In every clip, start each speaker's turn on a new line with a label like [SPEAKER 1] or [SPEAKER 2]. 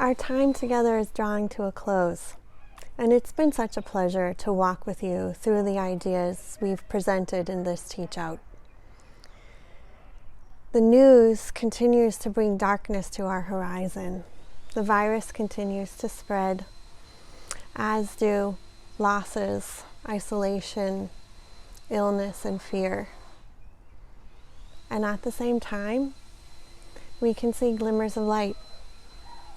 [SPEAKER 1] Our time together is drawing to a close, and it's been such a pleasure to walk with you through the ideas we've presented in this Teach Out. The news continues to bring darkness to our horizon. The virus continues to spread, as do losses, isolation, illness, and fear. And at the same time, we can see glimmers of light.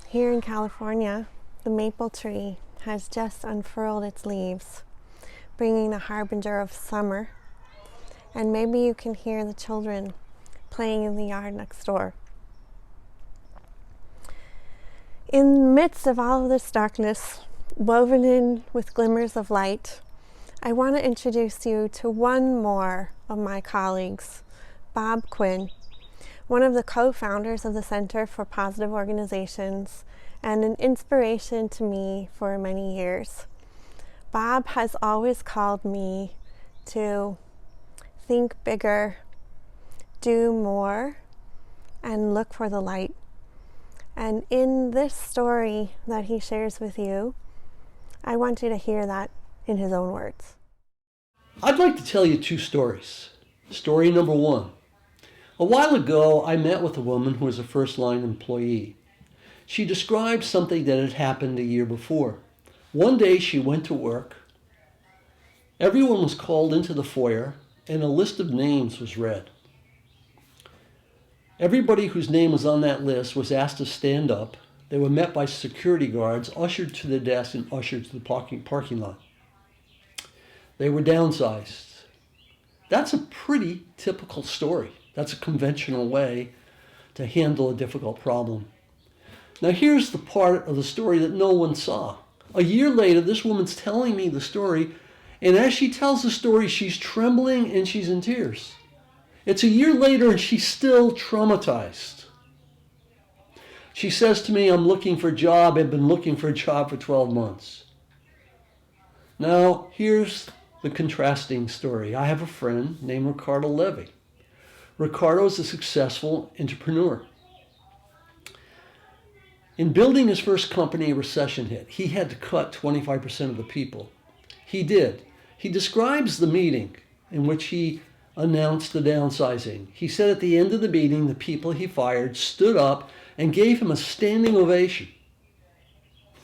[SPEAKER 1] Here in California, the maple tree has just unfurled its leaves, bringing the harbinger of summer. And maybe you can hear the children playing in the yard next door. In the midst of all of this darkness, woven in with glimmers of light, I want to introduce you to one more of my colleagues, BobQuinn, one of the co-founders of the Center for Positive Organizations and an inspiration to me for many years. Bob has always called me to think bigger, do more, and look for the light. And in this story that he shares with you, I want you to hear that in his own words.
[SPEAKER 2] I'd like to tell you two stories. Story number one. A while ago, I met with a woman who was a first-line employee. She described something that had happened a year before. One day she went to work. Everyone was called into the foyer, and a list of names was read. Everybody whose name was on that list was asked to stand up. They were met by security guards, ushered to their desk, and ushered to the parking lot. They were downsized. That's a pretty typical story. That's a conventional way to handle a difficult problem. Now here's the part of the story that no one saw. A year later, this woman's telling me the story, and as she tells the story, she's trembling and she's in tears. It's a year later and she's still traumatized. She says to me, I'm looking for a job. I've been looking for a job for 12 months. Now, here's the contrasting story. I have a friend named Ricardo Levy. Ricardo is a successful entrepreneur. In building his first company, a recession hit. He had to cut 25% of the people. He did. He describes the meeting in which he announced the downsizing. He said at the end of the meeting, the people he fired stood up and gave him a standing ovation.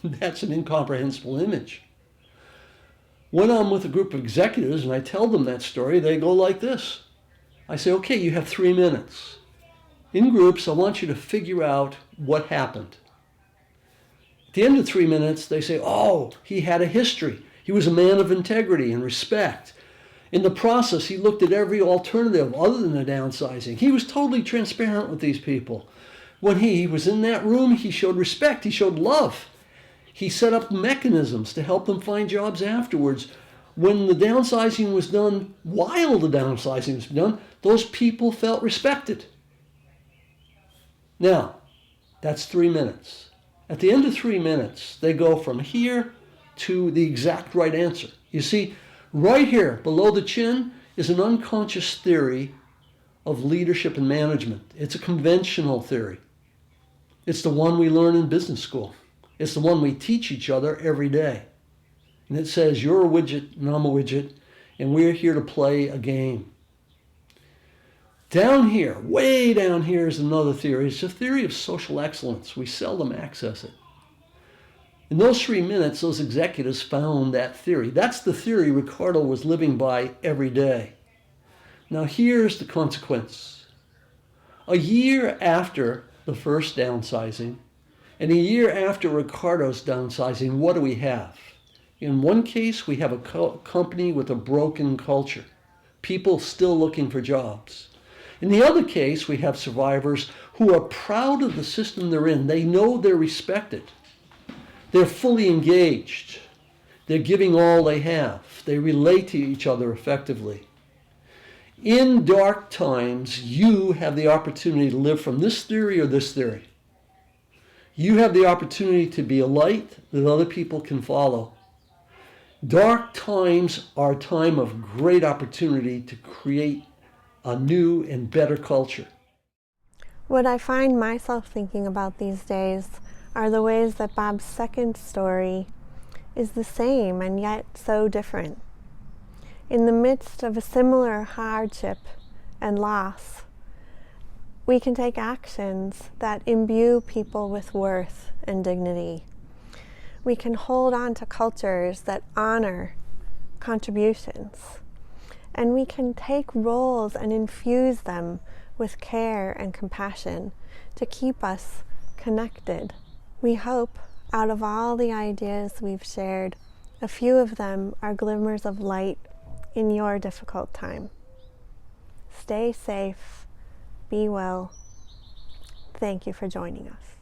[SPEAKER 2] That's an incomprehensible image. When I'm with a group of executives and I tell them that story, they go like this. I say, okay, you have 3 minutes. In groups, I want you to figure out what happened. At the end of 3 minutes, they say, oh, he had a history. He was a man of integrity and respect. In the process, he looked at every alternative other than the downsizing. He was totally transparent with these people. When he was in that room, he showed respect. He showed love. He set up mechanisms to help them find jobs afterwards. When the downsizing was done, while the downsizing was done, those people felt respected. Now, that's 3 minutes. At the end of 3 minutes, they go from here to the exact right answer. You see, right here, below the chin, is an unconscious theory of leadership and management. It's a conventional theory. It's the one we learn in business school. It's the one we teach each other every day. And it says, you're a widget and I'm a widget, and we're here to play a game. Down here, way down here is another theory. It's a theory of social excellence. We seldom access it. In those 3 minutes, those executives found that theory. That's the theory Ricardo was living by every day. Now here's the consequence. A year after the first downsizing, and a year after Ricardo's downsizing, what do we have? In one case, we have a company with a broken culture. People still looking for jobs. In the other case, we have survivors who are proud of the system they're in. They know they're respected. They're fully engaged. They're giving all they have. They relate to each other effectively. In dark times, you have the opportunity to live from this theory or this theory. You have the opportunity to be a light that other people can follow. Dark times are a time of great opportunity to create a new and better culture.
[SPEAKER 1] What I find myself thinking about these days are the ways that Bob's second story is the same and yet so different. In the midst of a similar hardship and loss, we can take actions that imbue people with worth and dignity. We can hold on to cultures that honor contributions. And we can take roles and infuse them with care and compassion to keep us connected. We hope, out of all the ideas we've shared, a few of them are glimmers of light in your difficult time. Stay safe, be well. Thank you for joining us.